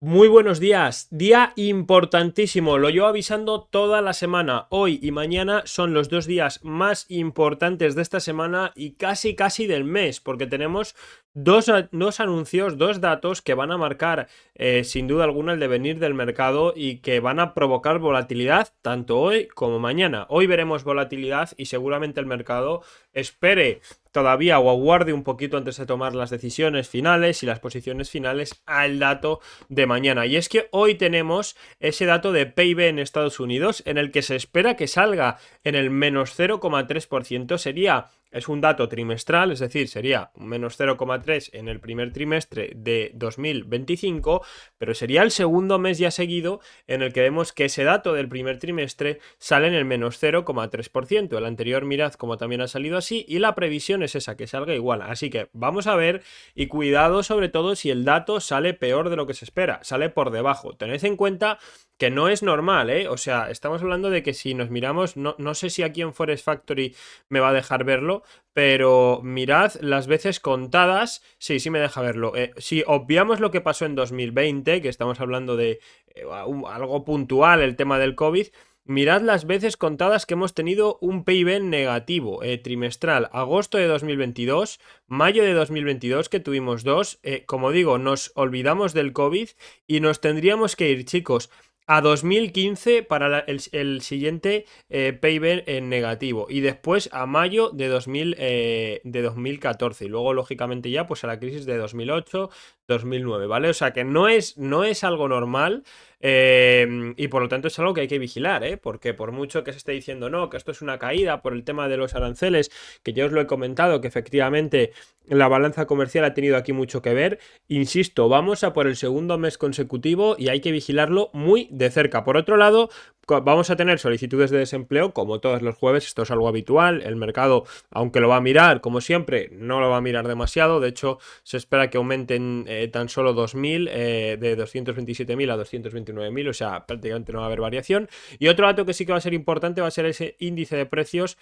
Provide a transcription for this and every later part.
Muy buenos días, día importantísimo, lo llevo avisando toda la semana. Hoy y mañana son los dos días más importantes de esta semana y casi del mes, porque tenemos dos anuncios, dos datos que van a marcar sin duda alguna el devenir del mercado y que van a provocar volatilidad tanto hoy como mañana. Hoy veremos volatilidad y seguramente el mercado espere todavía o aguarde un poquito antes de tomar las decisiones finales y las posiciones finales al dato de mañana. Y es que hoy tenemos ese dato de PIB en Estados Unidos en el que se espera que salga en el menos 0,3%. Es un dato trimestral, es decir, sería un menos 0,3 en el primer trimestre de 2025, pero sería el segundo mes ya seguido en el que vemos que ese dato del primer trimestre sale en el menos 0,3%. El anterior, mirad cómo también ha salido así, y la previsión es esa, que salga igual. Así que vamos a ver, y cuidado sobre todo si el dato sale peor de lo que se espera, sale por debajo. Tened en cuenta que no es normal, ¿eh? O sea, estamos hablando de que si nos miramos, no sé si aquí en Forest Factory me va a dejar verlo, pero mirad las veces contadas, sí me deja verlo. Si obviamos lo que pasó en 2020, que estamos hablando de algo puntual, el tema del COVID, mirad las veces contadas que hemos tenido un PIB negativo trimestral. Agosto de 2022, mayo de 2022, que tuvimos dos. Como digo, nos olvidamos del COVID y nos tendríamos que ir, chicos, a 2015 para el siguiente PIB en negativo, y después a mayo de 2014, y luego lógicamente ya pues a la crisis de 2008-2009, ¿vale? O sea que no es algo normal. Y por lo tanto es algo que hay que vigilar, ¿eh? Porque por mucho que se esté diciendo no, que esto es una caída por el tema de los aranceles, que yo os lo he comentado, que efectivamente la balanza comercial ha tenido aquí mucho que ver, insisto, vamos a por el segundo mes consecutivo y hay que vigilarlo muy de cerca. Por otro lado, vamos a tener solicitudes de desempleo como todos los jueves, esto es algo habitual. El mercado, aunque lo va a mirar, como siempre, no lo va a mirar demasiado. De hecho, se espera que aumenten tan solo 2.000, de 227.000 a 229.000, o sea, prácticamente no va a haber variación. Y otro dato que sí que va a ser importante va a ser ese índice de precios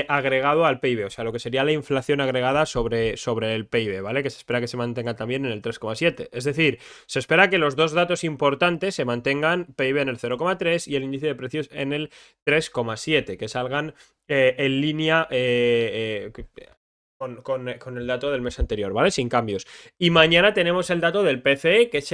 agregado al PIB, o sea, lo que sería la inflación agregada sobre el PIB, ¿vale? Que se espera que se mantenga también en el 3,7. Es decir, se espera que los dos datos importantes se mantengan, PIB en el 0,3 y el índice de precios en el 3,7, que salgan en línea con el dato del mes anterior, ¿vale? Sin cambios. Y mañana tenemos el dato del PCE, que es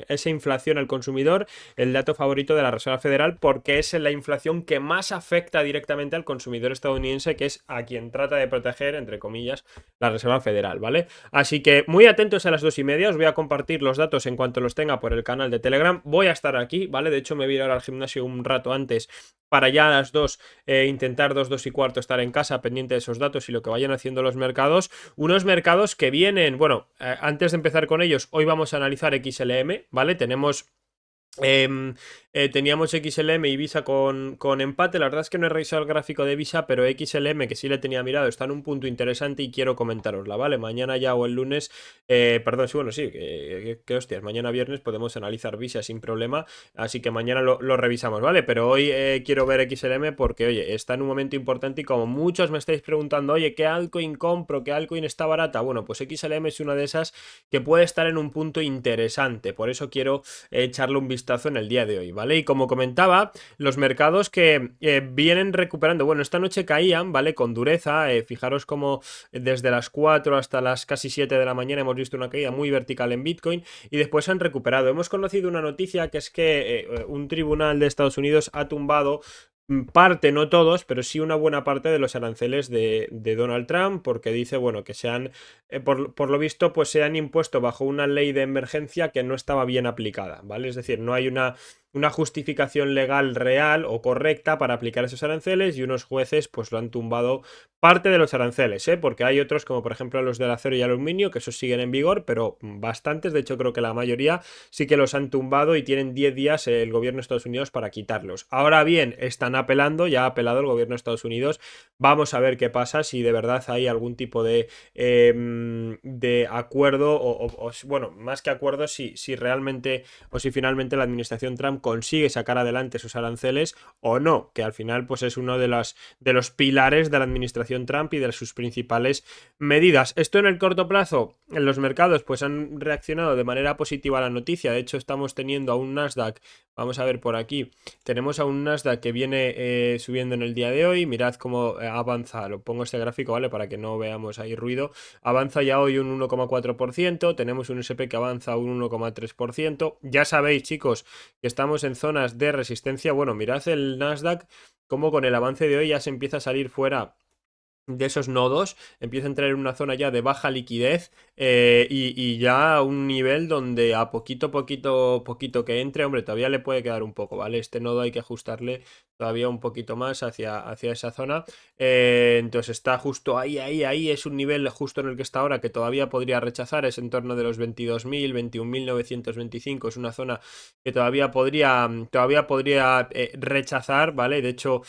esa inflación al consumidor, el dato favorito de la Reserva Federal, porque es la inflación que más afecta directamente al consumidor estadounidense, que es a quien trata de proteger, entre comillas, la Reserva Federal, ¿vale? Así que muy atentos a las 2:30, os voy a compartir los datos en cuanto los tenga por el canal de Telegram. Voy a estar aquí, ¿vale? De hecho, me voy a ir ahora al gimnasio un rato antes para ya a las 2 intentar 2:15 estar en casa pendiente de esos datos y lo que vayan haciendo los mercados. Unos mercados que vienen, bueno, antes de empezar con ellos, hoy vamos a analizar XLM, ¿vale? Teníamos XLM y Visa con empate. La verdad es que no he revisado el gráfico de Visa, pero XLM, que sí le tenía mirado, está en un punto interesante y quiero comentárosla, ¿vale? Mañana ya o el lunes, perdón, sí, bueno, sí, que hostias, mañana viernes podemos analizar Visa sin problema, así que mañana lo revisamos, ¿vale? Pero hoy quiero ver XLM porque, oye, está en un momento importante y como muchos me estáis preguntando, oye, ¿qué altcoin compro? ¿Qué altcoin está barata? Bueno, pues XLM es una de esas que puede estar en un punto interesante, por eso quiero echarle un vistazo en el día de hoy, ¿vale? Y como comentaba, los mercados que vienen recuperando, bueno, esta noche caían, ¿vale? Con dureza, fijaros como desde las 4 hasta las casi 7 de la mañana hemos visto una caída muy vertical en Bitcoin y después han recuperado. Hemos conocido una noticia que es que un tribunal de Estados Unidos ha tumbado parte, no todos, pero sí una buena parte de los aranceles de Donald Trump, porque dice, bueno, que se han, por lo visto, pues se han impuesto bajo una ley de emergencia que no estaba bien aplicada, ¿vale? Es decir, no hay una justificación legal real o correcta para aplicar esos aranceles y unos jueces pues lo han tumbado parte de los aranceles, ¿eh? Porque hay otros como por ejemplo los del acero y aluminio que esos siguen en vigor, pero bastantes, de hecho creo que la mayoría sí que los han tumbado y tienen 10 días el gobierno de Estados Unidos para quitarlos. Ahora bien, están apelando, ya ha apelado el gobierno de Estados Unidos, vamos a ver qué pasa, si de verdad hay algún tipo de acuerdo bueno, más que acuerdo, si realmente o si finalmente la administración Trump consigue sacar adelante esos aranceles o no, que al final pues es uno de los pilares de la administración Trump y de sus principales medidas. Esto en el corto plazo, en los mercados pues han reaccionado de manera positiva a la noticia. De hecho estamos teniendo a un Nasdaq, vamos a ver por aquí, tenemos a un Nasdaq que viene subiendo en el día de hoy. Mirad cómo avanza, lo pongo este gráfico, ¿vale? Para que no veamos ahí ruido. Avanza ya hoy un 1,4%, tenemos un SP que avanza un 1,3%. Ya sabéis, chicos, que estamos en zonas de resistencia. Bueno, mirad el Nasdaq, como con el avance de hoy ya se empieza a salir fuera de esos nodos, empieza a entrar en una zona ya de baja liquidez y ya a un nivel donde a poquito que entre, hombre, todavía le puede quedar un poco, ¿vale? Este nodo hay que ajustarle todavía un poquito más hacia esa zona. Entonces está justo ahí, es un nivel justo en el que está ahora que todavía podría rechazar, es en torno de los 22.000, 21.925, es una zona que todavía podría rechazar, ¿vale? De hecho,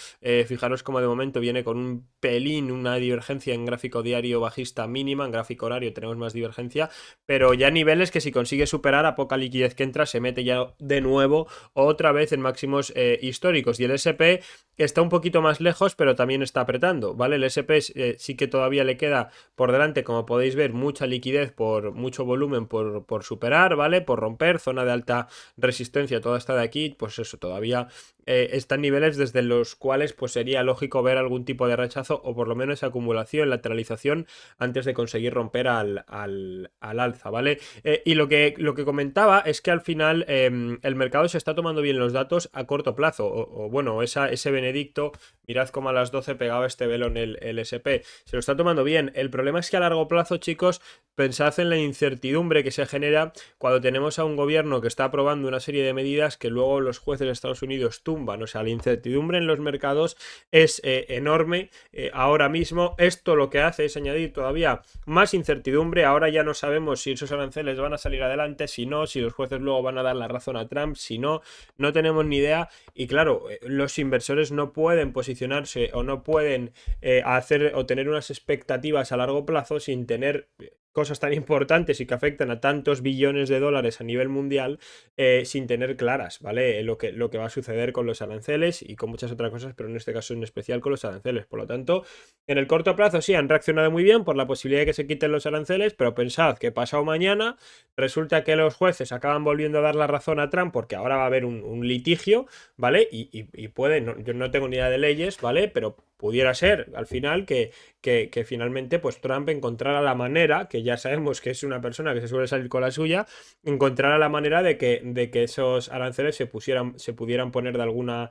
fijaros como de momento viene con un pelín, una divergencia en gráfico diario bajista mínima, en gráfico horario tenemos más divergencia, pero ya niveles que si consigue superar a poca liquidez que entra se mete ya de nuevo otra vez en máximos históricos. Y el SP está un poquito más lejos, pero también está apretando, ¿vale? El SP sí que todavía le queda por delante, como podéis ver, mucha liquidez, por mucho volumen por superar, ¿vale? Por romper, zona de alta resistencia, toda esta de aquí, pues eso, todavía están niveles desde los cuales pues sería lógico ver algún tipo de rechazo o por lo menos acumulación, lateralización antes de conseguir romper al alza, ¿vale? Y lo que comentaba es que al final el mercado se está tomando bien los datos a corto plazo o bueno, ese Benedicto, mirad cómo a las 12 pegaba este velo en el SP, se lo está tomando bien. El problema es que a largo plazo, chicos, pensad en la incertidumbre que se genera cuando tenemos a un gobierno que está aprobando una serie de medidas que luego los jueces de Estados Unidos tumban. O sea, la incertidumbre en los mercados es enorme ahora mismo. Esto lo que hace es añadir todavía más incertidumbre. Ahora ya no sabemos si esos aranceles van a salir adelante, si no, si los jueces luego van a dar la razón a Trump, si no, no tenemos ni idea. Y claro, los inversores no pueden posicionarse o no pueden hacer o tener unas expectativas a largo plazo sin tener cosas tan importantes y que afectan a tantos billones de dólares a nivel mundial sin tener claras, ¿vale? Lo que va a suceder con los aranceles y con muchas otras cosas, pero en este caso en especial con los aranceles. Por lo tanto, en el corto plazo sí han reaccionado muy bien por la posibilidad de que se quiten los aranceles, pero pensad que pasado mañana resulta que los jueces acaban volviendo a dar la razón a Trump porque ahora va a haber un litigio, ¿vale? Y puede, yo no tengo ni idea de leyes, ¿vale? Pero pudiera ser al final que finalmente pues Trump encontrara la manera, que ya sabemos que es una persona que se suele salir con la suya, encontrara la manera de que esos aranceles se pudieran poner de alguna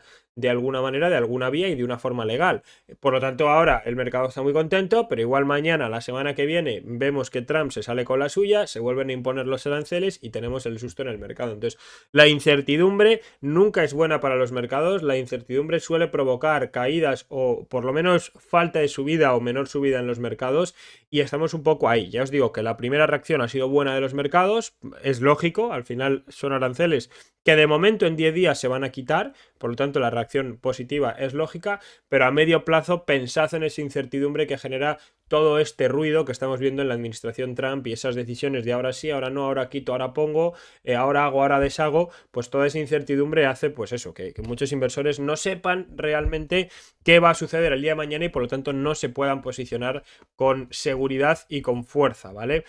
manera, de alguna vía y de una forma legal. Por lo tanto, ahora el mercado está muy contento, pero igual mañana, la semana que viene, vemos que Trump se sale con la suya, se vuelven a imponer los aranceles y tenemos el susto en el mercado. Entonces, la incertidumbre nunca es buena para los mercados, la incertidumbre suele provocar caídas o por lo menos falta de subida o menor subida en los mercados y estamos un poco ahí. Ya os digo que la primera reacción ha sido buena de los mercados, es lógico, al final son aranceles que de momento en 10 días se van a quitar, por lo tanto la reacción positiva es lógica, pero a medio plazo pensad en esa incertidumbre que genera todo este ruido que estamos viendo en la administración Trump y esas decisiones de ahora sí, ahora no, ahora quito, ahora pongo, ahora hago, ahora deshago, pues toda esa incertidumbre hace pues eso, que muchos inversores no sepan realmente qué va a suceder el día de mañana y por lo tanto no se puedan posicionar con seguridad y con fuerza, ¿vale?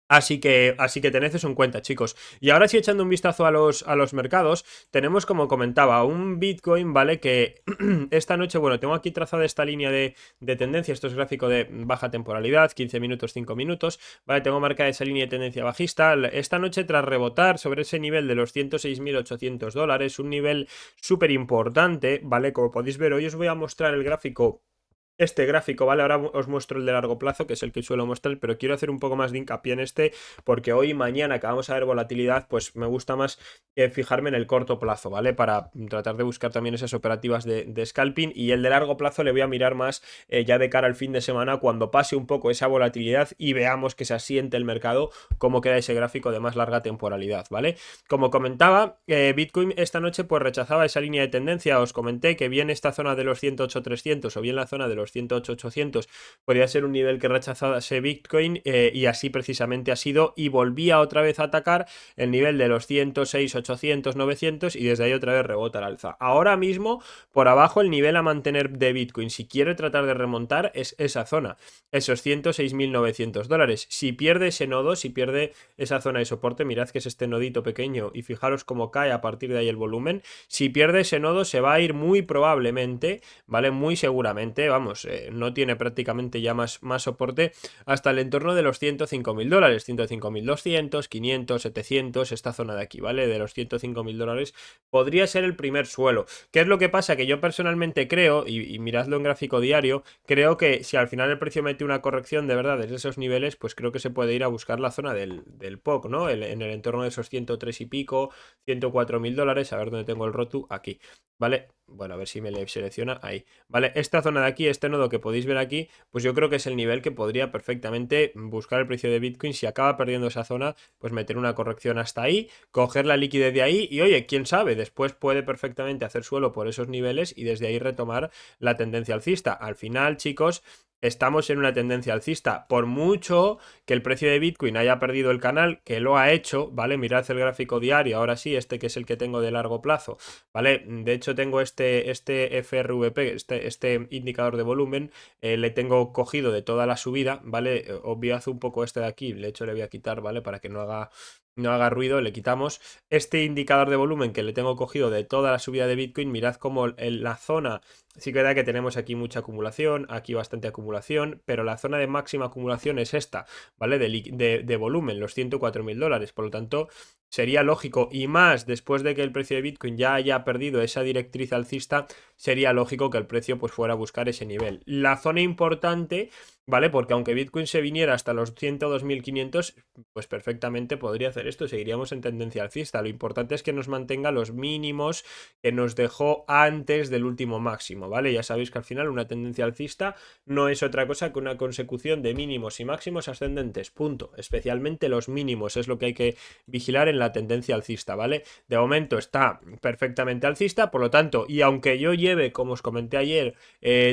Así que tened eso en cuenta, chicos. Y ahora sí, echando un vistazo a los mercados, tenemos, como comentaba, un Bitcoin, ¿vale? Que esta noche, bueno, tengo aquí trazada esta línea de tendencia. Esto es gráfico de baja temporalidad, 15 minutos, 5 minutos, ¿vale? Tengo marcada esa línea de tendencia bajista. Esta noche, tras rebotar sobre ese nivel de los $106.800, un nivel súper importante, ¿vale? Como podéis ver, hoy os voy a mostrar el gráfico. Este gráfico, ¿vale? Ahora os muestro el de largo plazo, que es el que suelo mostrar, pero quiero hacer un poco más de hincapié en este, porque hoy y mañana que vamos a ver volatilidad, pues me gusta más fijarme en el corto plazo, ¿vale? Para tratar de buscar también esas operativas de scalping, y el de largo plazo le voy a mirar más ya de cara al fin de semana, cuando pase un poco esa volatilidad y veamos que se asiente el mercado, cómo queda ese gráfico de más larga temporalidad, ¿vale? Como comentaba, Bitcoin esta noche pues rechazaba esa línea de tendencia. Os comenté que bien esta zona de los 108.300 o bien la zona de los los 108, 800 podría ser un nivel que rechazase Bitcoin, y así precisamente ha sido, y volvía otra vez a atacar el nivel de los 106, 800, 900 y desde ahí otra vez rebota al alza. Ahora mismo por abajo el nivel a mantener de Bitcoin, si quiere tratar de remontar, es esa zona, esos 106.900 dólares. Si pierde ese nodo, si pierde esa zona de soporte, mirad que es este nodito pequeño y fijaros cómo cae a partir de ahí el volumen. Si pierde ese nodo se va a ir muy probablemente, ¿vale? Muy seguramente, vamos, no tiene prácticamente ya más soporte hasta el entorno de los 105.000 dólares, 105.200, 500, 700, esta zona de aquí, ¿vale? De los 105.000 dólares podría ser el primer suelo. ¿Qué es lo que pasa? Que yo personalmente creo, y miradlo en gráfico diario, creo que si al final el precio mete una corrección de verdad desde esos niveles, pues creo que se puede ir a buscar la zona del POC, ¿no? En el entorno de esos 103 y pico, 104.000 dólares, a ver dónde tengo el ROTU, aquí, ¿vale? Bueno, a ver si me le selecciona ahí, ¿vale? Esta zona de aquí, este nodo que podéis ver aquí, pues yo creo que es el nivel que podría perfectamente buscar el precio de Bitcoin. Si acaba perdiendo esa zona, pues meter una corrección hasta ahí, coger la liquidez de ahí y oye, quién sabe, después puede perfectamente hacer suelo por esos niveles y desde ahí retomar la tendencia alcista. Al final, chicos, estamos en una tendencia alcista. Por mucho que el precio de Bitcoin haya perdido el canal, que lo ha hecho, ¿vale? Mirad el gráfico diario, ahora sí, este que es el que tengo de largo plazo, ¿vale? De hecho tengo este FRVP, este indicador de volumen, le tengo cogido de toda la subida, ¿vale? Obvio un poco este de aquí, de hecho le voy a quitar, ¿vale? Para que no haga ruido, le quitamos este indicador de volumen que le tengo cogido de toda la subida de Bitcoin. Mirad cómo en la zona, sí que es verdad que tenemos aquí mucha acumulación, aquí bastante acumulación, pero la zona de máxima acumulación es esta, ¿vale? De volumen, los 104.000 dólares, por lo tanto sería lógico, y más después de que el precio de Bitcoin ya haya perdido esa directriz alcista, sería lógico que el precio pues fuera a buscar ese nivel. La zona importante, ¿vale? Porque aunque Bitcoin se viniera hasta los 102.500, pues perfectamente podría hacer esto, seguiríamos en tendencia alcista. Lo importante es que nos mantenga los mínimos que nos dejó antes del último máximo, ¿vale? Ya sabéis que al final una tendencia alcista no es otra cosa que una consecución de mínimos y máximos ascendentes, punto. Especialmente los mínimos es lo que hay que vigilar en la tendencia alcista, ¿vale? De momento está perfectamente alcista, por lo tanto, y aunque yo lleve, como os comenté ayer,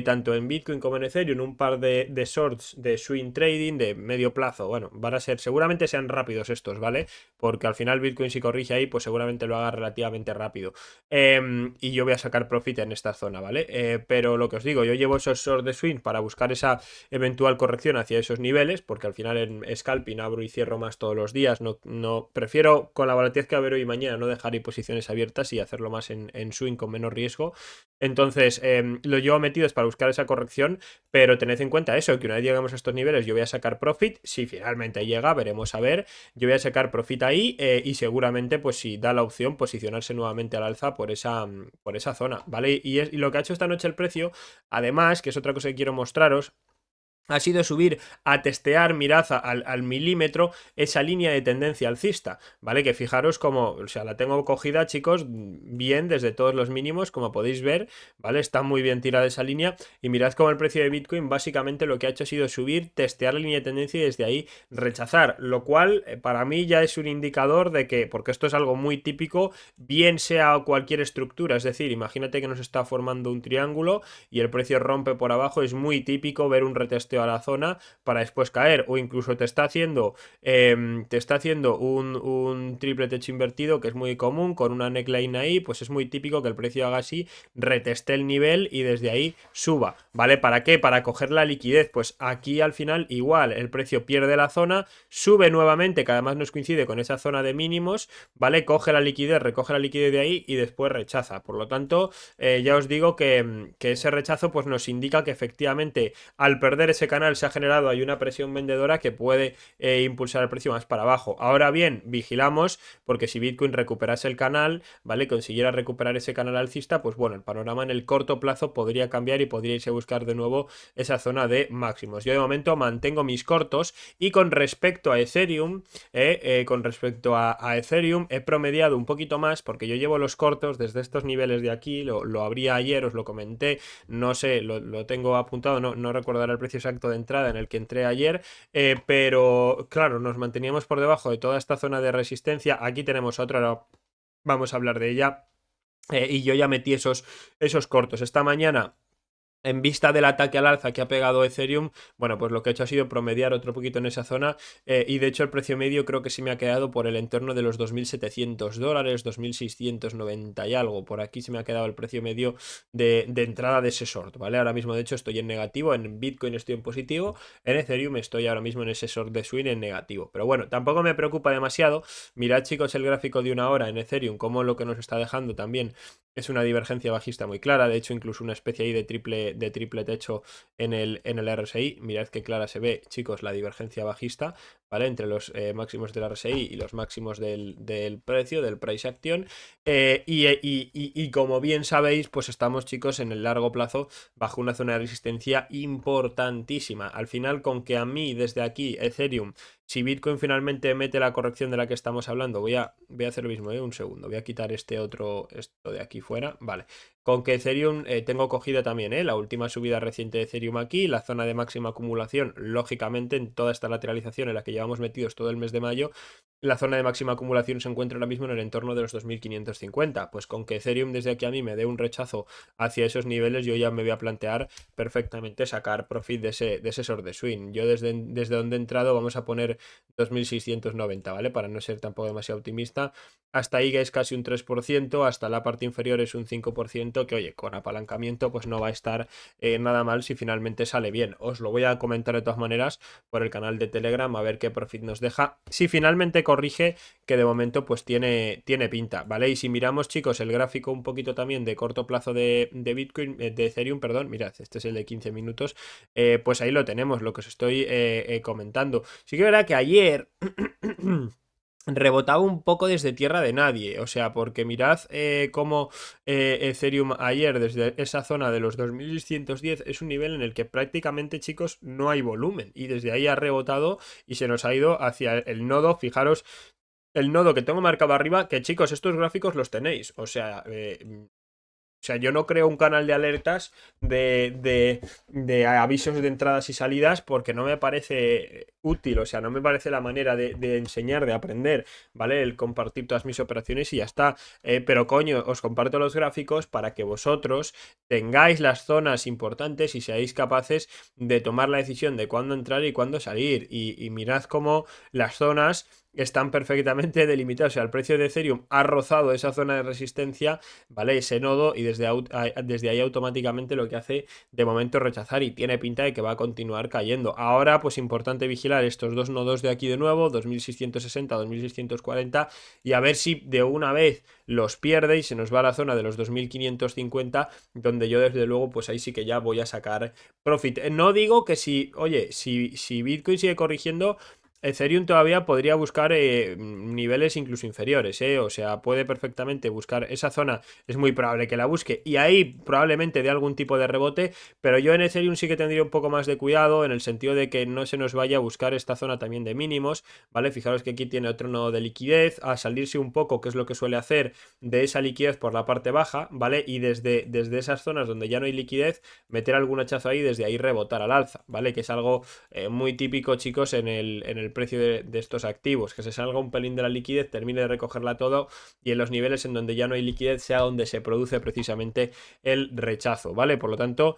tanto en Bitcoin como en Ethereum, un par de shorts de swing trading de medio plazo, bueno, van a ser, seguramente sean rápidos estos, ¿vale? Porque al final Bitcoin si corrige ahí, pues seguramente lo haga relativamente rápido. Y yo voy a sacar profit en esta zona, ¿vale? Pero lo que os digo, yo llevo esos shorts de swing para buscar esa eventual corrección hacia esos niveles, porque al final en scalping abro y cierro más todos los días, no prefiero con la volatilidad que va a haber hoy y mañana no dejar ahí posiciones abiertas y hacerlo más en swing con menos riesgo. Entonces, lo llevo metido es para buscar esa corrección, pero tened en cuenta eso, que una vez lleguemos a estos niveles yo voy a sacar profit, si finalmente llega, veremos a ver, yo voy a sacar profit ahí, y seguramente pues si da la opción posicionarse nuevamente al alza por esa zona, ¿vale? Y lo que ha hecho esta noche el precio, además, que es otra cosa que quiero mostraros, ha sido subir a testear, mirad al milímetro esa línea de tendencia alcista, ¿vale? Que fijaros como, o sea, la tengo cogida, chicos, bien desde todos los mínimos, como podéis ver, ¿vale? Está muy bien tirada esa línea y mirad cómo el precio de Bitcoin básicamente lo que ha hecho ha sido subir, testear la línea de tendencia y desde ahí rechazar, lo cual para mí ya es un indicador de que, porque esto es algo muy típico, bien sea cualquier estructura, es decir, imagínate que nos está formando un triángulo y el precio rompe por abajo, es muy típico ver un retesteo a la zona para después caer, o incluso te está haciendo un triple techo invertido, que es muy común, con una neckline ahí, pues es muy típico que el precio haga así, reteste el nivel y desde ahí suba, ¿vale? ¿Para qué? Para coger la liquidez, pues aquí al final igual el precio pierde la zona, sube nuevamente, que además nos coincide con esa zona de mínimos, ¿vale? Coge la liquidez, recoge la liquidez de ahí y después rechaza, por lo tanto, ya os digo que ese rechazo pues nos indica que efectivamente al perder ese canal se ha generado ahí una presión vendedora que puede impulsar el precio más para abajo. Ahora bien, vigilamos porque si Bitcoin recuperase el canal, ¿vale? Consiguiera recuperar ese canal alcista, pues bueno, el panorama en el corto plazo podría cambiar y podría irse a buscar de nuevo esa zona de máximos. Yo de momento mantengo mis cortos y con respecto a Ethereum, he promediado un poquito más porque yo llevo los cortos desde estos niveles de aquí, lo abría ayer, os lo comenté, no sé, lo tengo apuntado, no recordaré el precio exacto de entrada en el que entré ayer, pero claro, nos manteníamos por debajo de toda esta zona de resistencia. Aquí tenemos otra, vamos a hablar de ella, y yo ya metí esos cortos esta mañana. en vista del ataque al alza que ha pegado Ethereum, bueno, pues lo que he hecho ha sido promediar otro poquito en esa zona y de hecho el precio medio creo que se me ha quedado por el entorno de los $2.700, 2.690 y algo. Por aquí se me ha quedado el precio medio de entrada de ese short, ¿vale? Ahora mismo de hecho estoy en negativo, en Bitcoin estoy en positivo, en Ethereum estoy ahora mismo en ese short de swing en negativo. Pero bueno, tampoco me preocupa demasiado. Mirad chicos el gráfico de una hora en Ethereum, como lo que nos está dejando también es una divergencia bajista muy clara, de hecho incluso una especie ahí de triple techo en el RSI. Mirad qué clara se ve, chicos, la divergencia bajista, ¿vale? Entre los máximos del RSI y los máximos del precio, del price action. Y como bien sabéis, pues estamos, chicos, en el largo plazo bajo una zona de resistencia importantísima. Al final, con que a mí desde aquí, Ethereum, si Bitcoin finalmente mete la corrección de la que estamos hablando, voy a hacer lo mismo, un segundo. Voy a quitar esto de aquí fuera. Vale. Con que Ethereum tengo cogida también, la última subida reciente de Ethereum aquí, la zona de máxima acumulación, lógicamente, en toda esta lateralización en la que llevamos metidos todo el mes de mayo, la zona de máxima acumulación se encuentra ahora mismo en el entorno de los 2.550. Pues con que Ethereum desde aquí a mí me dé un rechazo hacia esos niveles, yo ya me voy a plantear perfectamente sacar profit de ese short de swing. Yo desde donde he entrado vamos a poner 2.690, ¿vale? Para no ser tampoco demasiado optimista. Hasta ahí que es casi un 3%, hasta la parte inferior es un 5%, que oye, con apalancamiento pues no va a estar nada mal si finalmente sale bien. Os lo voy a comentar de todas maneras por el canal de Telegram a ver qué profit nos deja. Si finalmente corrige, que de momento pues tiene pinta, ¿vale? Y si miramos, chicos, el gráfico un poquito también de corto plazo de Bitcoin, de Ethereum, perdón, mirad, este es el de 15 minutos, pues ahí lo tenemos, lo que os estoy comentando. Sí que verá que ayer rebotaba un poco desde tierra de nadie, o sea, porque mirad cómo Ethereum ayer desde esa zona de los 2110 es un nivel en el que prácticamente, chicos, no hay volumen y desde ahí ha rebotado y se nos ha ido hacia el nodo. Fijaros el nodo que tengo marcado arriba, que chicos, estos gráficos los tenéis, o sea, yo no creo un canal de alertas de avisos de entradas y salidas porque no me parece útil, o sea, no me parece la manera de enseñar, de aprender, ¿vale? El compartir todas mis operaciones y ya está. Pero coño, os comparto los gráficos para que vosotros tengáis las zonas importantes y seáis capaces de tomar la decisión de cuándo entrar y cuándo salir. Y mirad cómo las zonas están perfectamente delimitadas. O sea, el precio de Ethereum ha rozado esa zona de resistencia, ¿vale? Ese nodo y desde ahí automáticamente lo que hace de momento es rechazar y tiene pinta de que va a continuar cayendo. Ahora pues importante vigilar estos dos nodos de aquí de nuevo, 2660, 2640 y a ver si de una vez los pierde y se nos va a la zona de los 2550 donde yo desde luego pues ahí sí que ya voy a sacar profit. No digo que si Bitcoin sigue corrigiendo, Ethereum todavía podría buscar niveles incluso inferiores, o sea, puede perfectamente buscar esa zona, es muy probable que la busque y ahí probablemente dé algún tipo de rebote, pero yo en Ethereum sí que tendría un poco más de cuidado en el sentido de que no se nos vaya a buscar esta zona también de mínimos, ¿vale? Fijaros que aquí tiene otro nodo de liquidez, a salirse un poco, que es lo que suele hacer de esa liquidez por la parte baja, ¿vale? Y desde esas zonas donde ya no hay liquidez, meter algún hachazo ahí, desde ahí rebotar al alza, ¿vale? Que es algo muy típico, chicos, en el precio de estos activos, que se salga un pelín de la liquidez, termine de recogerla todo y en los niveles en donde ya no hay liquidez sea donde se produce precisamente el rechazo, ¿vale? Por lo tanto,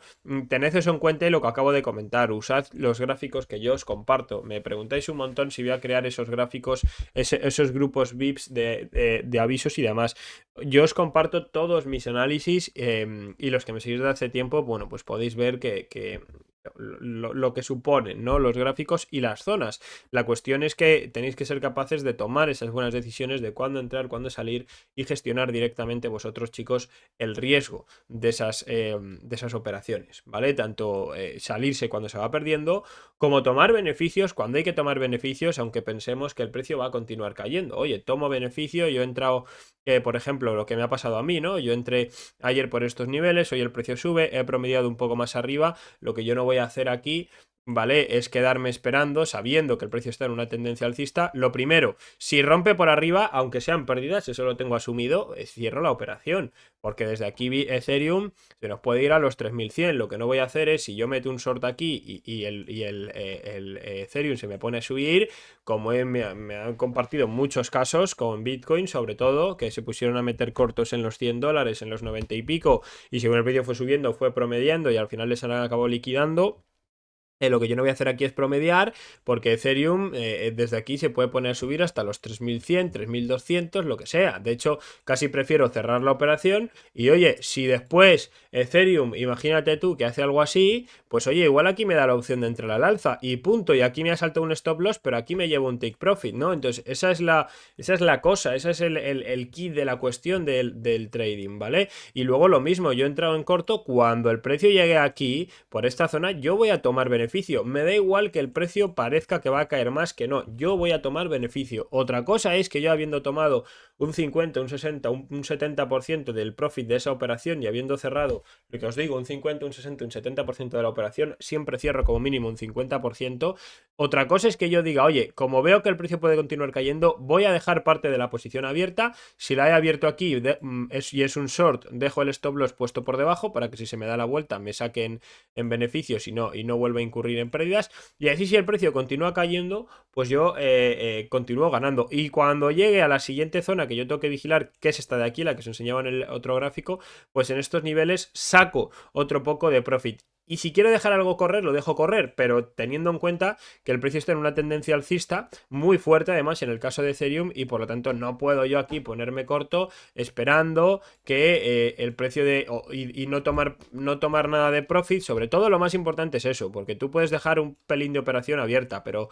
tened eso en cuenta y lo que acabo de comentar, usad los gráficos que yo os comparto. Me preguntáis un montón si voy a crear esos gráficos, esos grupos VIPs de avisos y demás. Yo os comparto todos mis análisis y los que me seguís de hace tiempo, bueno, pues podéis ver que lo que suponen, ¿no? Los gráficos y las zonas. La cuestión es que tenéis que ser capaces de tomar esas buenas decisiones de cuándo entrar, cuándo salir y gestionar directamente vosotros, chicos, el riesgo de esas operaciones, ¿vale? Tanto salirse cuando se va perdiendo como tomar beneficios cuando hay que tomar beneficios, aunque pensemos que el precio va a continuar cayendo. Oye, tomo beneficio, yo he entrado, por ejemplo, lo que me ha pasado a mí, ¿no? Yo entré ayer por estos niveles, hoy el precio sube, he promediado un poco más arriba, lo que yo no voy a hacer aquí ¿vale? Es quedarme esperando, sabiendo que el precio está en una tendencia alcista. Lo primero, si rompe por arriba, aunque sean pérdidas, eso lo tengo asumido, cierro la operación. Porque desde aquí Ethereum se nos puede ir a los 3100. Lo que no voy a hacer es, si yo meto un short aquí y el Ethereum se me pone a subir, como me han compartido muchos casos con Bitcoin, sobre todo, que se pusieron a meter cortos en los $100, en los 90 y pico, y según el precio fue subiendo, fue promediando y al final les han acabado liquidando. Lo que yo no voy a hacer aquí es promediar, porque Ethereum desde aquí se puede poner a subir hasta los 3100, 3200, lo que sea. De hecho, casi prefiero cerrar la operación y oye, si después Ethereum, imagínate tú que hace algo así, pues oye, igual aquí me da la opción de entrar al alza y punto, y aquí me ha saltado un stop loss, pero aquí me llevo un take profit, ¿no? Entonces, esa es la cosa, ese es el kit de la cuestión del trading, ¿vale? Y luego lo mismo, yo he entrado en corto, cuando el precio llegue aquí, por esta zona, yo voy a tomar beneficio. Me da igual que el precio parezca que va a caer más, que no, yo voy a tomar beneficio. Otra cosa es que yo, habiendo tomado un 50, un 60, un 70% del profit de esa operación y habiendo cerrado, lo que os digo, un 50, un 60, un 70% de la operación, siempre cierro como mínimo un 50%. Otra cosa es que yo diga, oye, como veo que el precio puede continuar cayendo, voy a dejar parte de la posición abierta. Si la he abierto aquí y es un short, dejo el stop loss puesto por debajo para que si se me da la vuelta me saquen en beneficios y no vuelva a incurrir en pérdidas. Y así, si el precio continúa cayendo, pues yo continúo ganando. Y cuando llegue a la siguiente zona que yo tengo que vigilar, que es esta de aquí, la que os enseñaba en el otro gráfico, pues en estos niveles saco otro poco de profit. Y si quiero dejar algo correr, lo dejo correr, pero teniendo en cuenta que el precio está en una tendencia alcista muy fuerte, además en el caso de Ethereum, y por lo tanto no puedo yo aquí ponerme corto esperando que el precio y no tomar nada de profit. Sobre todo lo más importante es eso, porque tú puedes dejar un pelín de operación abierta, pero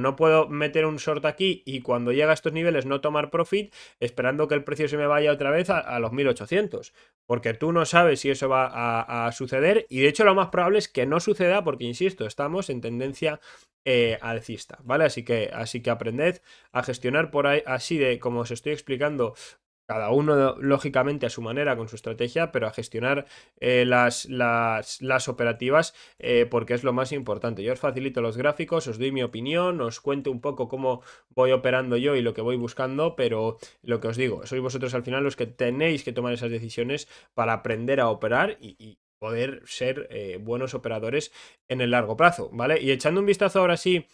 no puedo meter un short aquí y cuando llega a estos niveles no tomar profit esperando que el precio se me vaya otra vez a los 1800, porque tú no sabes si eso va a suceder, y de hecho lo más probable es que no suceda, porque insisto, estamos en tendencia alcista, ¿vale? Así que aprended a gestionar por ahí, así de como os estoy explicando, cada uno lógicamente a su manera con su estrategia, pero a gestionar las operativas, porque es lo más importante. Yo os facilito los gráficos, os doy mi opinión, os cuento un poco cómo voy operando yo y lo que voy buscando, pero lo que os digo, sois vosotros al final los que tenéis que tomar esas decisiones para aprender a operar y poder ser buenos operadores en el largo plazo, ¿vale? Y echando un vistazo ahora sí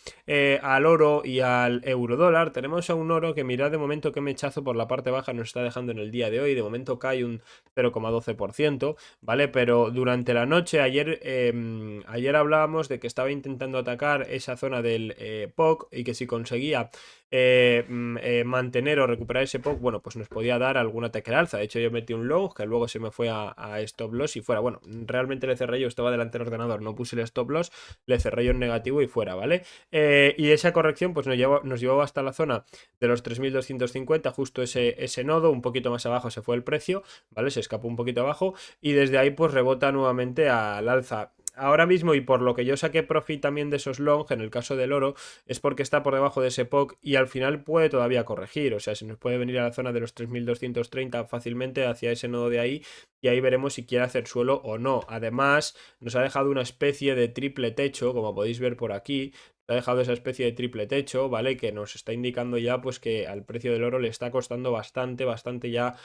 al oro y al eurodólar, tenemos a un oro que, mirad de momento qué mechazo por la parte baja nos está dejando en el día de hoy. De momento cae un 0,12%, ¿vale? Pero durante la noche, ayer hablábamos de que estaba intentando atacar esa zona del POC y que si conseguía mantener o recuperar ese POC, bueno, pues nos podía dar alguna tackle alza. De hecho, yo metí un long que luego se me fue a stop loss y fuera. Bueno, realmente le cerré yo, estaba delante del ordenador, no puse el stop loss, le cerré yo en negativo y fuera, ¿vale? Y esa corrección pues nos llevó hasta la zona de los 3250, justo ese nodo, un poquito más abajo se fue el precio, ¿vale? Se escapó un poquito abajo y desde ahí pues rebota nuevamente al alza. Ahora mismo, y por lo que yo saqué profit también de esos long, en el caso del oro, es porque está por debajo de ese POC y al final puede todavía corregir. O sea, se nos puede venir a la zona de los 3230 fácilmente hacia ese nodo de ahí, y ahí veremos si quiere hacer suelo o no. Además, nos ha dejado una especie de triple techo, como podéis ver por aquí. Ha dejado esa especie de triple techo, ¿vale? Que nos está indicando ya pues que al precio del oro le está costando bastante ya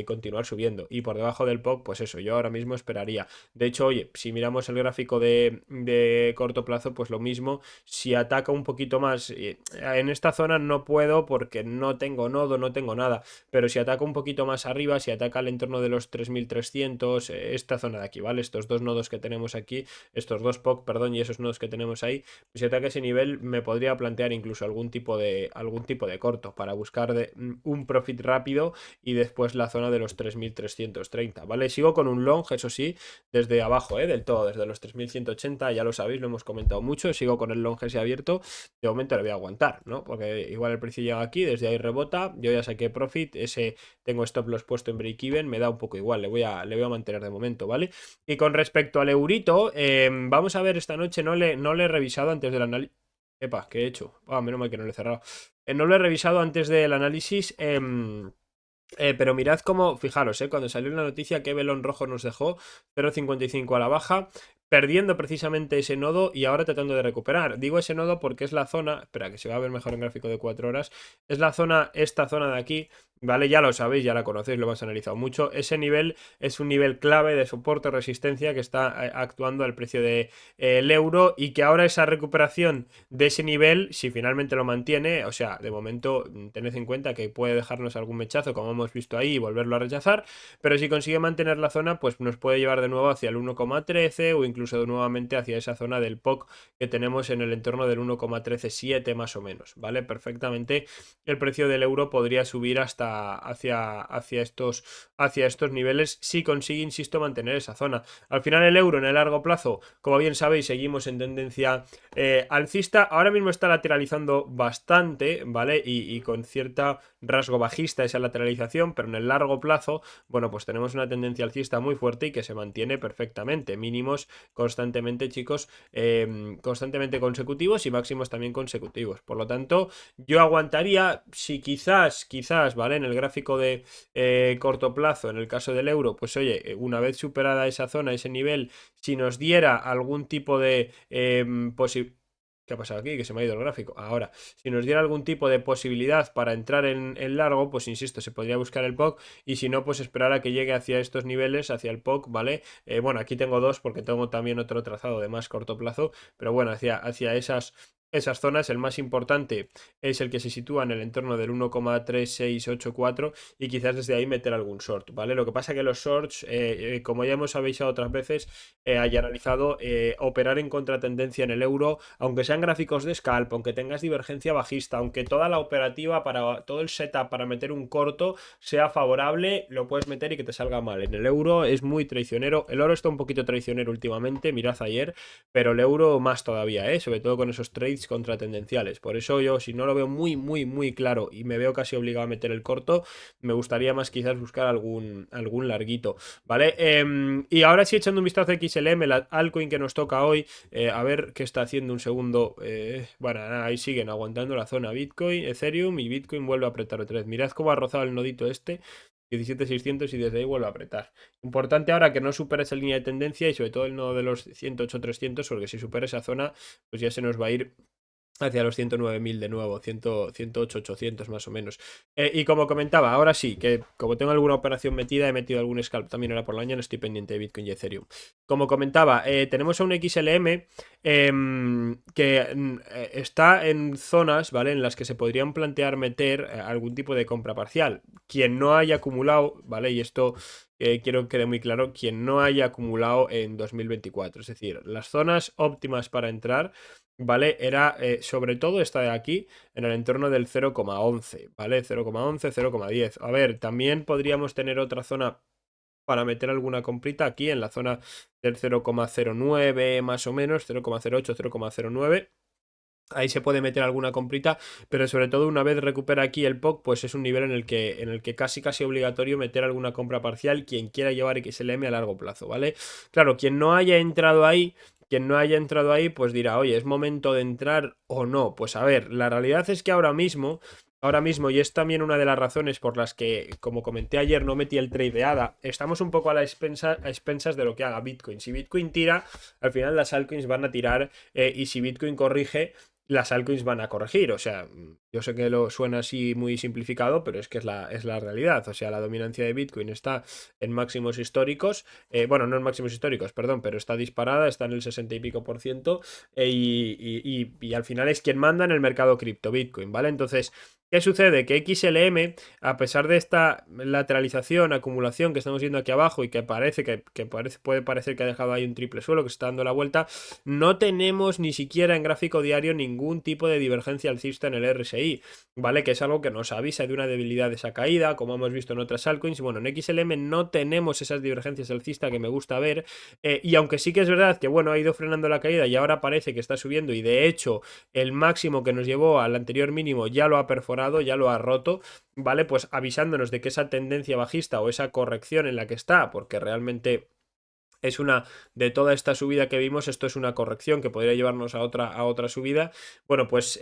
continuar subiendo. Y por debajo del POC, pues eso, yo ahora mismo esperaría. De hecho, oye, si miramos el gráfico de corto plazo, pues lo mismo. Si ataca un poquito más, en esta zona no puedo porque no tengo nodo, no tengo nada. Pero si ataca un poquito más arriba, si ataca al entorno de los 3300, esta zona de aquí, ¿vale? Estos dos nodos que tenemos aquí, estos dos POC, perdón, y esos nodos que tenemos ahí, si ataca ese nivel me podría plantear incluso algún tipo de corto para buscar un profit rápido y después la zona de los 3330, ¿vale? Sigo con un long, eso sí, desde abajo, del todo, desde los 3180, ya lo sabéis, lo hemos comentado mucho, sigo con el long ese abierto, de momento le voy a aguantar, ¿no? Porque igual el precio llega aquí, desde ahí rebota, yo ya saqué profit, ese tengo stop loss puesto en break even, me da un poco igual, le voy a mantener de momento, ¿vale? Y con respecto al eurito, vamos a ver esta noche, no le he revisado antes del análisis. Epa, ¿qué he hecho? Menos mal que no lo he cerrado. No lo he revisado antes del análisis. Pero mirad cómo, fijaros, cuando salió la noticia que Belón Rojo nos dejó 0,55 a la baja, perdiendo precisamente ese nodo y ahora tratando de recuperar. Digo ese nodo porque es la zona, espera que se va a ver mejor en gráfico de 4 horas, es la zona, esta zona de aquí, ¿vale? Ya lo sabéis, ya la conocéis, lo hemos analizado mucho. Ese nivel es un nivel clave de soporte resistencia que está actuando al precio del euro y que ahora esa recuperación de ese nivel, si finalmente lo mantiene, o sea, de momento tened en cuenta que puede dejarnos algún mechazo como hemos visto ahí y volverlo a rechazar, pero si consigue mantener la zona, pues nos puede llevar de nuevo hacia el 1,13 o incluso nuevamente hacia esa zona del POC que tenemos en el entorno del 1,137 más o menos, ¿vale? Perfectamente el precio del euro podría subir hasta hacia estos niveles si consigue, insisto, mantener esa zona. Al final el euro en el largo plazo, como bien sabéis, seguimos en tendencia alcista. Ahora mismo está lateralizando bastante, ¿vale? Y con cierta rasgo bajista esa lateralización, pero en el largo plazo, bueno, pues tenemos una tendencia alcista muy fuerte y que se mantiene perfectamente. Mínimos constantemente, chicos, constantemente consecutivos y máximos también consecutivos. Por lo tanto, yo aguantaría, si quizás, ¿vale? En el gráfico de corto plazo, en el caso del euro, pues oye, una vez superada esa zona, ese nivel, si nos diera algún tipo de posibilidad. ¿Qué ha pasado aquí? Que se me ha ido el gráfico. Ahora, si nos diera algún tipo de posibilidad para entrar en largo, pues insisto, se podría buscar el POC y si no, pues esperar a que llegue hacia estos niveles, hacia el POC, ¿vale? Bueno, aquí tengo dos porque tengo también otro trazado de más corto plazo, pero bueno, hacia esas zonas, el más importante es el que se sitúa en el entorno del 1,3684 y quizás desde ahí meter algún short, ¿vale? Lo que pasa que los shorts, como ya hemos avisado otras veces, haya analizado, operar en contratendencia en el euro, aunque sean gráficos de scalp, aunque tengas divergencia bajista, aunque toda la operativa para todo el setup para meter un corto sea favorable, lo puedes meter y que te salga mal. En el euro es muy traicionero, el oro está un poquito traicionero últimamente, mirad ayer, pero el euro más todavía, sobre todo con esos trades contratendenciales. Por eso yo, si no lo veo muy claro y me veo casi obligado a meter el corto, me gustaría más quizás buscar algún larguito, ¿vale? Y ahora sí, echando un vistazo a XLM, la altcoin que nos toca hoy, a ver qué está haciendo un segundo. Bueno, ahí siguen aguantando la zona Bitcoin, Ethereum y Bitcoin vuelve a apretar otra vez. Mirad cómo ha rozado el nodito este. 17.600 y desde ahí vuelve a apretar. Importante ahora que no supere esa línea de tendencia y sobre todo el nodo de los 108.300 porque si supera esa zona pues ya se nos va a ir hacia los 109.000 de nuevo, 108.800 más o menos. Y como comentaba, ahora sí, que como tengo alguna operación metida, he metido algún scalp también ahora por la mañana, estoy pendiente de Bitcoin y Ethereum. Como comentaba, tenemos a un XLM que está en zonas, ¿vale? En las que se podrían plantear meter algún tipo de compra parcial. Quien no haya acumulado, ¿vale? Y esto quiero que quede muy claro, quien no haya acumulado en 2024. Es decir, las zonas óptimas para entrar, ¿vale? Era sobre todo esta de aquí, en el entorno del 0,11, ¿vale? 0,11, 0,10. A ver, también podríamos tener otra zona para meter alguna comprita aquí en la zona del 0,09 más o menos, 0,08, 0,09. Ahí se puede meter alguna comprita, pero sobre todo una vez recupera aquí el POC, pues es un nivel en el que casi obligatorio meter alguna compra parcial quien quiera llevar XLM a largo plazo, ¿vale? Claro, quien no haya entrado ahí, pues dirá, oye, ¿es momento de entrar o no? Pues a ver, la realidad es que ahora mismo, y es también una de las razones por las que, como comenté ayer, no metí el trade de ADA, estamos un poco a expensas de lo que haga Bitcoin. Si Bitcoin tira, al final las altcoins van a tirar, y si Bitcoin corrige, las altcoins van a corregir. O sea, yo sé que lo suena así muy simplificado, pero es que es la realidad. O sea, la dominancia de Bitcoin está en máximos históricos. Bueno, no en máximos históricos, perdón, pero está disparada, está en el 60 y pico por ciento. Y al final es quien manda en el mercado cripto, Bitcoin, ¿vale? Entonces, ¿qué sucede? Que XLM, a pesar de esta lateralización, acumulación que estamos viendo aquí abajo y que puede parecer que ha dejado ahí un triple suelo, que se está dando la vuelta, no tenemos ni siquiera en gráfico diario ningún tipo de divergencia alcista en el RSI, ¿vale? Que es algo que nos avisa de una debilidad de esa caída, como hemos visto en otras altcoins. Bueno, en XLM no tenemos esas divergencias alcistas que me gusta ver, y aunque sí que es verdad que, bueno, ha ido frenando la caída y ahora parece que está subiendo y de hecho el máximo que nos llevó al anterior mínimo ya lo ha perforado, ya lo ha roto, ¿vale? Pues avisándonos de que esa tendencia bajista o esa corrección en la que está, porque realmente es una de toda esta subida que vimos, esto es una corrección que podría llevarnos a otra subida. Bueno, pues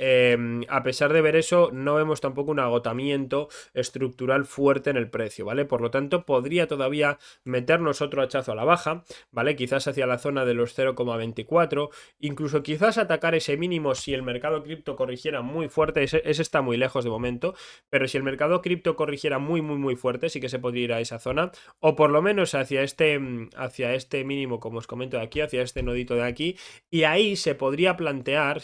a pesar de ver eso, no vemos tampoco un agotamiento estructural fuerte en el precio, ¿vale? Por lo tanto, podría todavía meternos otro hachazo a la baja, ¿vale? Quizás hacia la zona de los 0,24, incluso quizás atacar ese mínimo si el mercado cripto corrigiera muy fuerte, ese está muy lejos de momento, pero si el mercado cripto corrigiera muy fuerte, sí que se podría ir a esa zona, o por lo menos hacia este mínimo, como os comento de aquí, hacia este nodito de aquí, y ahí se podría plantear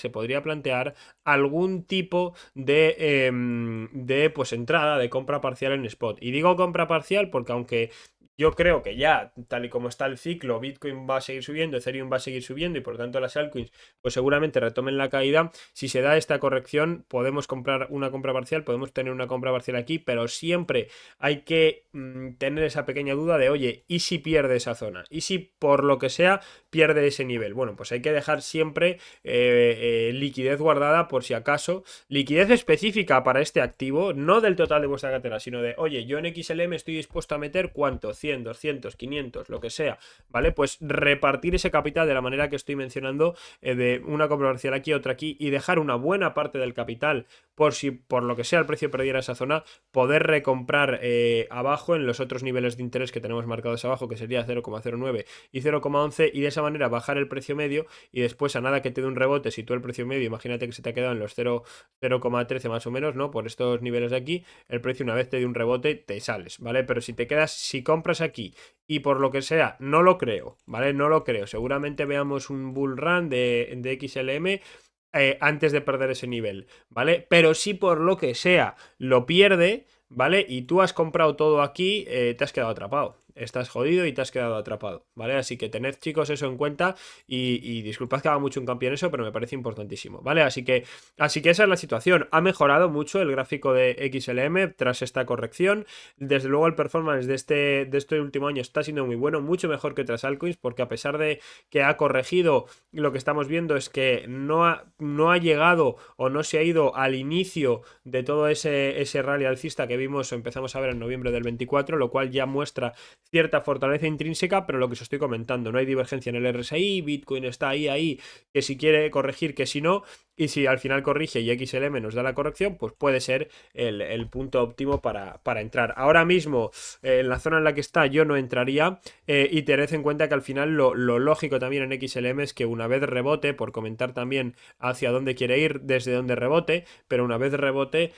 algún tipo de pues entrada de compra parcial en spot. Y digo compra parcial porque aunque yo creo que ya, tal y como está el ciclo, Bitcoin va a seguir subiendo, Ethereum va a seguir subiendo y por lo tanto las altcoins pues seguramente retomen la caída. Si se da esta corrección, podemos comprar una compra parcial, podemos tener una compra parcial aquí, pero siempre hay que tener esa pequeña duda de, oye, ¿y si pierde esa zona? ¿Y si por lo que sea pierde ese nivel? Bueno, pues hay que dejar siempre liquidez guardada por si acaso, liquidez específica para este activo, no del total de vuestra cartera, sino de, oye, yo en XLM estoy dispuesto a meter ¿cuánto? 100, 200, 500, lo que sea, ¿vale? Pues repartir ese capital de la manera que estoy mencionando, de una compra parcial aquí, otra aquí, y dejar una buena parte del capital por si por lo que sea el precio perdiera esa zona, poder recomprar abajo en los otros niveles de interés que tenemos marcados abajo, que sería 0,09 y 0,11, y de esa manera bajar el precio medio y después a nada que te dé un rebote, si tú el precio medio, imagínate que se te ha quedado en los 0,13 más o menos, ¿no? Por estos niveles de aquí, el precio una vez te dé un rebote, te sales, ¿vale? Pero si te quedas, si compras aquí y por lo que sea, no lo creo, ¿vale? No lo creo. Seguramente veamos un bull run de XLM antes de perder ese nivel, ¿vale? Pero si por lo que sea lo pierde, ¿vale? Y tú has comprado todo aquí, te has quedado atrapado. Estás jodido y te has quedado atrapado, ¿vale? Así que tened, chicos, eso en cuenta y disculpad que haga mucho hincapié en eso, pero me parece importantísimo, ¿vale? Así que esa es la situación. Ha mejorado mucho el gráfico de XLM tras esta corrección. Desde luego el performance de este último año está siendo muy bueno, mucho mejor que otras altcoins, porque a pesar de que ha corregido, lo que estamos viendo es que no ha llegado o no se ha ido al inicio de todo ese rally alcista que vimos o empezamos a ver en noviembre del 24, lo cual ya muestra cierta fortaleza intrínseca, pero lo que os estoy comentando, no hay divergencia en el RSI, Bitcoin está ahí, que si quiere corregir, que si no, y si al final corrige y XLM nos da la corrección, pues puede ser el punto óptimo para entrar. Ahora mismo, en la zona en la que está, yo no entraría, y tened en cuenta que al final lo lógico también en XLM es que una vez rebote, por comentar también hacia dónde quiere ir, desde dónde rebote, pero una vez rebote,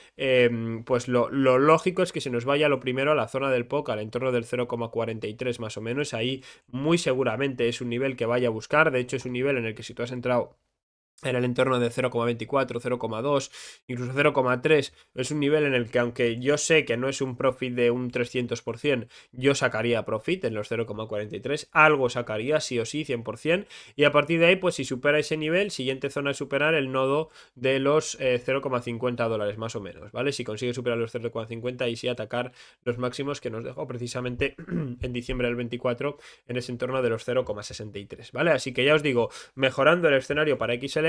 pues lo lógico es que se nos vaya lo primero a la zona del POC, al entorno del 0,43 más o menos. Ahí muy seguramente es un nivel que vaya a buscar, de hecho es un nivel en el que si tú has entrado en el entorno de 0,24, 0,2, incluso 0,3, es un nivel en el que, aunque yo sé que no es un profit de un 300%, yo sacaría profit en los 0,43, algo sacaría sí o sí, 100%, y a partir de ahí, pues si supera ese nivel, siguiente zona es superar el nodo de los 0,50 dólares más o menos, ¿vale? Si consigue superar los 0,50 y sí atacar los máximos que nos dejó precisamente en diciembre del 24 en ese entorno de los 0,63, ¿vale? Así que ya os digo, mejorando el escenario para XLM,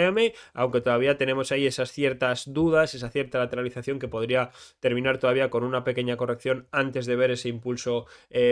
aunque todavía tenemos ahí esas ciertas dudas, esa cierta lateralización que podría terminar todavía con una pequeña corrección antes de ver ese impulso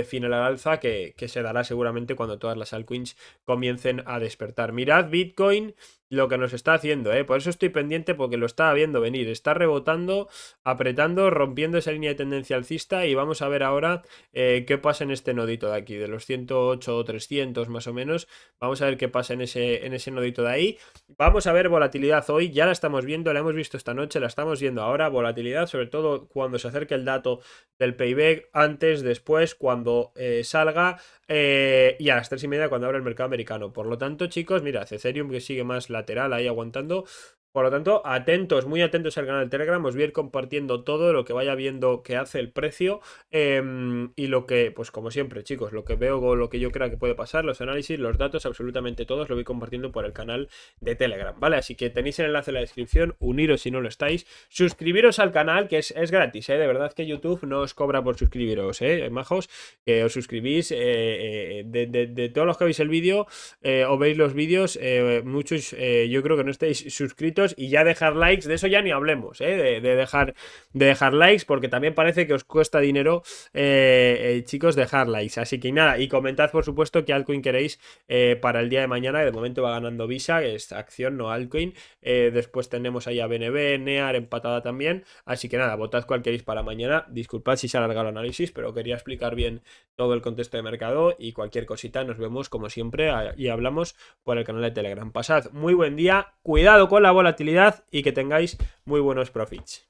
final al alza que se dará seguramente cuando todas las altcoins comiencen a despertar. Mirad Bitcoin lo que nos está haciendo, por eso estoy pendiente, porque lo estaba viendo venir, está rebotando, apretando, rompiendo esa línea de tendencia alcista, y vamos a ver ahora qué pasa en este nodito de aquí, de los 108 o 300 más o menos. Vamos a ver qué pasa en ese nodito de ahí. Vamos a ver volatilidad hoy, ya la estamos viendo, la hemos visto esta noche, la estamos viendo ahora, volatilidad sobre todo cuando se acerque el dato del PIB, antes, después, cuando salga, y a las 3:30 cuando abra el mercado americano. Por lo tanto, chicos, mira, Ethereum que sigue más lateral ahí aguantando. Por lo tanto, atentos, muy atentos al canal de Telegram, os voy a ir compartiendo todo lo que vaya viendo que hace el precio, y lo que, pues como siempre, chicos, lo que veo o lo que yo crea que puede pasar, los análisis, los datos, absolutamente todos, lo voy compartiendo por el canal de Telegram, ¿vale? Así que tenéis el enlace en la descripción, uniros si no lo estáis, suscribiros al canal, que es gratis, de verdad que YouTube no os cobra por suscribiros, majos, que os suscribís, de todos los que veis el vídeo, o veis los vídeos, muchos yo creo que no estáis suscritos suscribiros y ya dejar likes. De eso ya ni hablemos, de dejar likes, porque también parece que os cuesta dinero, chicos, dejar likes. Así que nada, y comentad por supuesto qué altcoin queréis para el día de mañana, que de momento va ganando Visa, que es acción, no altcoin. Después tenemos ahí a BNB, NEAR empatada también. Así que nada, votad cuál queréis para mañana. Disculpad si se ha alargado el análisis, pero quería explicar bien todo el contexto de mercado, y cualquier cosita nos vemos como siempre y hablamos por el canal de Telegram. Pasad muy buen día, cuidado con la volatilidad y que tengáis muy buenos profits.